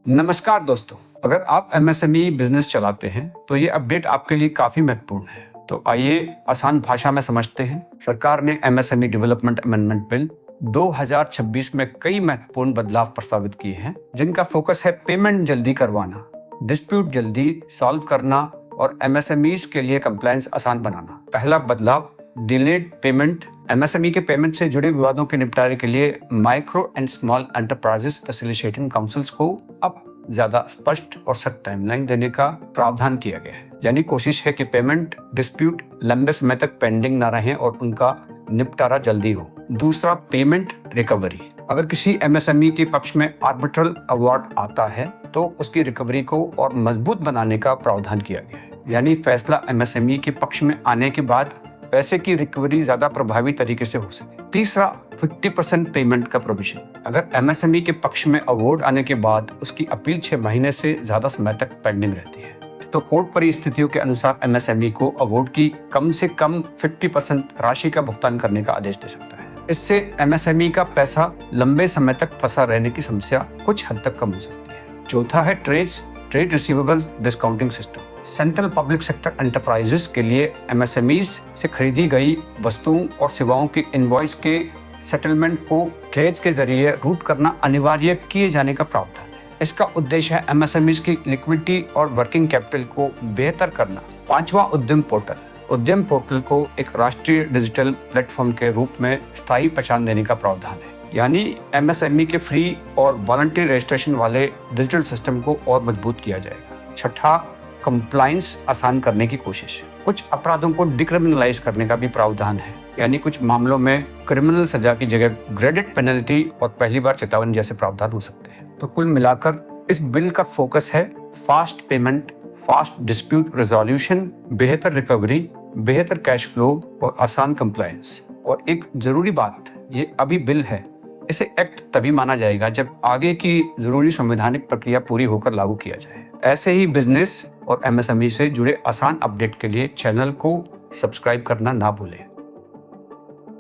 नमस्कार दोस्तों, अगर आप एमएसएमई बिजनेस चलाते हैं तो ये अपडेट आपके लिए काफी महत्वपूर्ण है। तो आइए आसान भाषा में समझते हैं। सरकार ने एमएसएमई डेवलपमेंट अमेंडमेंट बिल 2026 में कई महत्वपूर्ण बदलाव प्रस्तावित किए हैं, जिनका फोकस है पेमेंट जल्दी करवाना, डिस्प्यूट जल्दी सॉल्व करना और एमएसएमईज के लिए कंप्लायंस आसान बनाना। पहला बदलाव डिलेड पेमेंट। एमएसएमई के पेमेंट से जुड़े विवादों के निपटारे के लिए micro and small enterprises facilitation councils को अब ज्यादा स्पष्ट और सख्त टाइमलाइन देने का प्रावधान किया गया है। यानी कोशिश है कि पेमेंट डिस्प्यूट लंबे समय तक पेंडिंग ना रहे और उनका निपटारा जल्दी हो। दूसरा, पेमेंट रिकवरी। अगर किसी एमएसएमई के पक्ष में आर्बिट्रल अवार्ड आता है तो उसकी रिकवरी को और मजबूत बनाने का प्रावधान किया गया है। यानी फैसला एमएसएमई के पक्ष में आने के बाद पैसे की रिकवरी ज्यादा प्रभावी तरीके से हो सके। तीसरा, 50% पेमेंट का प्रोविजन। अगर एमएसएमई के पक्ष में अवार्ड आने के बाद उसकी अपील 6 महीने से ज्यादा समय तक पेंडिंग रहती है तो कोर्ट परिस्थितियों के अनुसार एमएसएमई को अवार्ड की कम से कम 50% राशि का भुगतान करने का आदेश दे सकता है। इससे एमएसएमई का पैसा लंबे समय तक फंसा रहने की समस्या कुछ हद तक कम हो सकती है। चौथा है trade receivables discounting system. Central public sector enterprises के लिए एमएसएमईज से खरीदी गई वस्तुओं और सेवाओं के इनवॉइस के सेटलमेंट को ट्रेड्स के जरिए रूट करना अनिवार्य किए जाने का प्रावधान है। इसका उद्देश्य है एमएसएमईज की लिक्विडिटी और वर्किंग कैपिटल को बेहतर करना। पांचवा, उद्यम पोर्टल। उद्यम पोर्टल को एक राष्ट्रीय डिजिटल प्लेटफॉर्म के रूप में स्थायी पहचान देने का प्रावधान है। यानी एमएसएमई के फ्री और वॉलंटरी रजिस्ट्रेशन वाले डिजिटल सिस्टम को और मजबूत किया जाएगा। छठा, कंप्लायंस आसान करने की कोशिश। कुछ अपराधों को डिक्रिमिनलाइज करने का भी प्रावधान है। यानी कुछ मामलों में क्रिमिनल सजा की जगह ग्रेडेड पेनल्टी और पहली बार चेतावनी जैसे प्रावधान हो सकते हैं। तो कुल मिलाकर इस बिल का फोकस है fast payment, fast dispute resolution, बेहतर रिकवरी, बेहतर कैश फ्लो और आसान कंप्लायंस। और एक जरूरी बात, ये अभी बिल है, इसे एक्ट तभी माना जाएगा जब आगे की जरूरी संवैधानिक प्रक्रिया पूरी होकर लागू किया जाए। ऐसे ही बिजनेस और एमएसएमई से जुड़े आसान अपडेट के लिए चैनल को सब्सक्राइब करना ना भूलें।